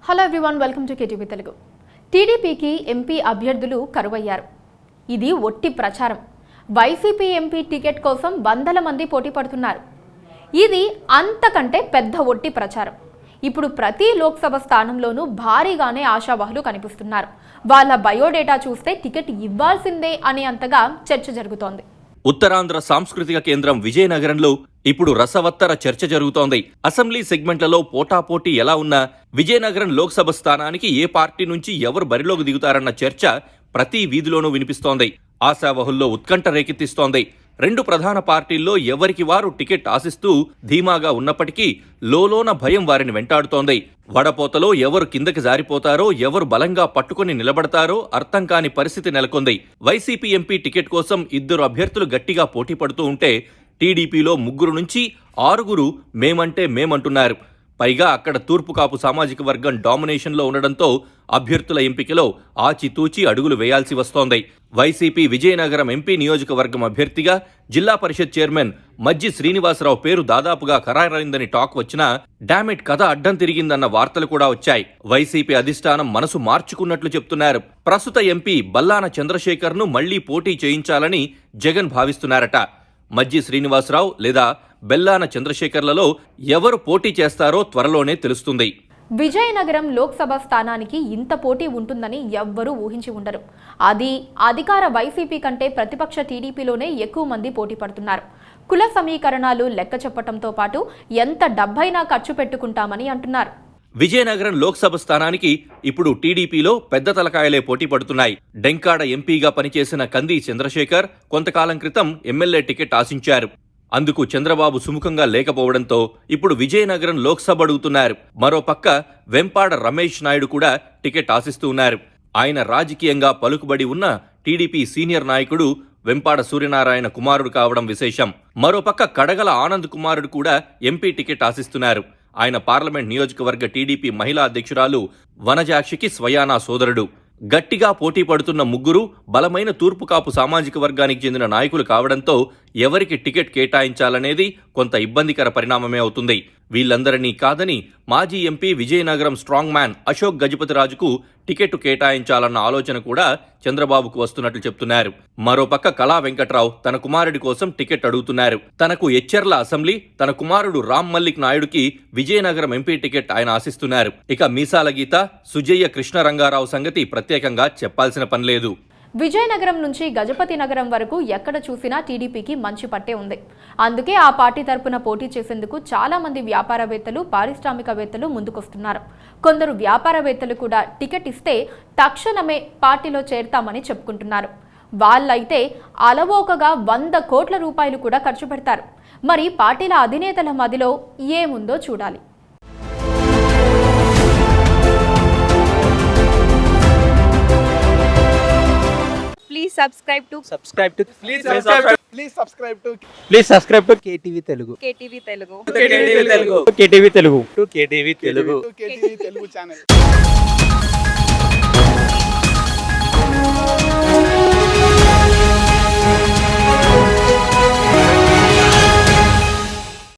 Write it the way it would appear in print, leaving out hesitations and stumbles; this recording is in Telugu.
Hello everyone, welcome to KTV Telugu. టీడీపీకి ఎంపీ అభ్యర్థులు కరువయ్యారు. ఇది ఒట్టి ప్రచారం. వైసీపీ ఎంపీ టికెట్ కోసం వందల మంది పోటీ పడుతున్నారు. ఇది అంతకంటే పెద్ద ఒట్టి ప్రచారం. ఇప్పుడు ప్రతి లోక్సభ స్థానంలోనూ భారీగానే ఆశావహులు కనిపిస్తున్నారు. వాళ్ళ బయోడేటా చూస్తే టికెట్ ఇవ్వాల్సిందే అనే అంతగా చర్చ జరుగుతోంది. ఉత్తరాంధ్ర సాంస్కృతిక కేంద్రం విజయనగరంలో ఇప్పుడు రసవత్తర చర్చ జరుగుతోంది. అసెంబ్లీ సెగ్మెంట్లలో పోటాపోటీ ఎలా ఉన్నా విజయనగరం లోక్సభ స్థానానికి ఏ పార్టీ నుంచి ఎవరు బరిలోకి దిగుతారన్న చర్చ ప్రతి వీధిలోనూ వినిపిస్తోంది. ఆశావహుల్లో ఉత్కంఠ రేకెత్తిస్తోంది. రెండు ప్రధాన పార్టీల్లో ఎవరికి వారు టికెట్ ఆశిస్తూ ధీమాగా ఉన్నప్పటికీ లోలోన భయం వారిని వెంటాడుతోంది. వడపోతలో ఎవరు కిందకి జారిపోతారో, ఎవరు బలంగా పట్టుకుని నిలబడతారో అర్థం కాని పరిస్థితి నెలకొంది. వైసీపీ ఎంపీ టికెట్ కోసం ఇద్దరు అభ్యర్థులు గట్టిగా పోటీ పడుతూ ఉంటే టీడీపీలో 3 నుంచి 6 మేమంటే మేమంటున్నారు. పైగా అక్కడ తూర్పు కాపు సామాజిక వర్గం డామినేషన్లో ఉండడంతో అభ్యర్థుల ఎంపికలో ఆచితూచి అడుగులు వేయాల్సి వస్తోంది. వైసీపీ విజయనగరం ఎంపీ నియోజకవర్గం అభ్యర్థిగా జిల్లా పరిషత్ చైర్మన్ మజ్జి శ్రీనివాసరావు పేరు దాదాపుగా ఖరారైందని టాక్ వచ్చినా డామిట్ కథ అడ్డం తిరిగిందన్న వార్తలు కూడా వచ్చాయి. వైసీపీ అధిష్టానం మనసు మార్చుకున్నట్లు చెప్తున్నారు. ప్రస్తుత ఎంపీ బల్లాన చంద్రశేఖర్ను మళ్లీ పోటీ చేయించాలని జగన్ భావిస్తున్నారట. మజ్జి శ్రీనివాసరావు లేదా బెల్లాన చంద్రశేఖర్లలో ఎవరు పోటీ చేస్తారో త్వరలోనే తెలుస్తుంది. విజయనగరం లోక్సభ స్థానానికి ఇంత పోటీ ఉంటుందని ఎవ్వరూ ఊహించి ఉండరు. అది అధికార వైసీపీ కంటే ప్రతిపక్ష టీడీపీలోనే ఎక్కువ మంది పోటీ పడుతున్నారు. కుల సమీకరణాలు లెక్క చెప్పడంతో పాటు ఎంత డబ్బైనా ఖర్చు పెట్టుకుంటామని అంటున్నారు. విజయనగరం లోక్సభ స్థానానికి ఇప్పుడు టీడీపీలో పెద్ద తలకాయలే పోటీ పడుతున్నాయి. డెంకాడ ఎంపీగా పనిచేసిన కంది చంద్రశేఖర్ కొంతకాలం క్రితం ఎమ్మెల్యే టికెట్ ఆశించారు. అందుకు చంద్రబాబు సుముఖంగా లేకపోవడంతో ఇప్పుడు విజయనగరం లోక్సభ అడుగుతున్నారు. మరోపక్క వెంపాడ రమేష్ నాయుడు కూడా టికెట్ ఆశిస్తూ ఉన్నారు. ఆయన రాజకీయంగా పలుకుబడి ఉన్న టీడీపీ సీనియర్ నాయకుడు వెంపాడ సూర్యనారాయణ కుమారుడు కావడం విశేషం. మరోపక్క కడగల ఆనంద్ కుమారుడు కూడా ఎంపీ టికెట్ ఆశిస్తున్నారు. ఆయన పార్లమెంట్ నియోజకవర్గ టీడీపీ మహిళా అధ్యక్షురాలు వనజాక్షికి స్వయానా సోదరుడు. గట్టిగా పోటీ పడుతున్న 3 బలమైన తూర్పు కాపు సామాజిక వర్గానికి చెందిన నాయకులు కావడంతో ఎవరికి టికెట్ కేటాయించాలనేది కొంత ఇబ్బందికర పరిణామమే అవుతుంది. వీళ్ళందరినీ కాదని మాజీ MP Vizianagaram strong man Ashok గజపతిరాజుకు టికెట్ కేటాయించాలన్న ఆలోచన కూడా చంద్రబాబుకు వస్తున్నట్లు చెప్తున్నారు. మరోపక్క కళా వెంకట్రావు తన కుమారుడి కోసం టికెట్ అడుగుతున్నారు. తనకు ఎచ్చెర్ల అసెంబ్లీ, తన కుమారుడు రామ్ మల్లిక్ నాయుడుకి విజయనగరం ఎంపీ టికెట్ ఆయన ఆశిస్తున్నారు. ఇక మీసాల గీత, సుజయ్య కృష్ణరంగారావు సంగతి ప్రత్యేకంగా చెప్పాల్సిన పనిలేదు. విజయనగరం నుంచి గజపతి నగరం వరకు ఎక్కడ చూసినా టీడీపీకి మంచి పట్టే ఉంది. అందుకే ఆ పార్టీ తరపున పోటీ చేసేందుకు చాలా మంది వ్యాపారవేత్తలు, పారిశ్రామికవేత్తలు ముందుకొస్తున్నారు. కొందరు వ్యాపారవేత్తలు కూడా టికెట్ ఇస్తే తక్షణమే పార్టీలో చేరతామని చెప్పుకుంటున్నారు. వాళ్ళైతే అలవోకగా 100 కోట్ల రూపాయలు కూడా ఖర్చు పెడతారు. మరి పార్టీల అధినేతల మదిలో ఏముందో చూడాలి. Subscribe to KTV Telugu. KTV Telugu channel.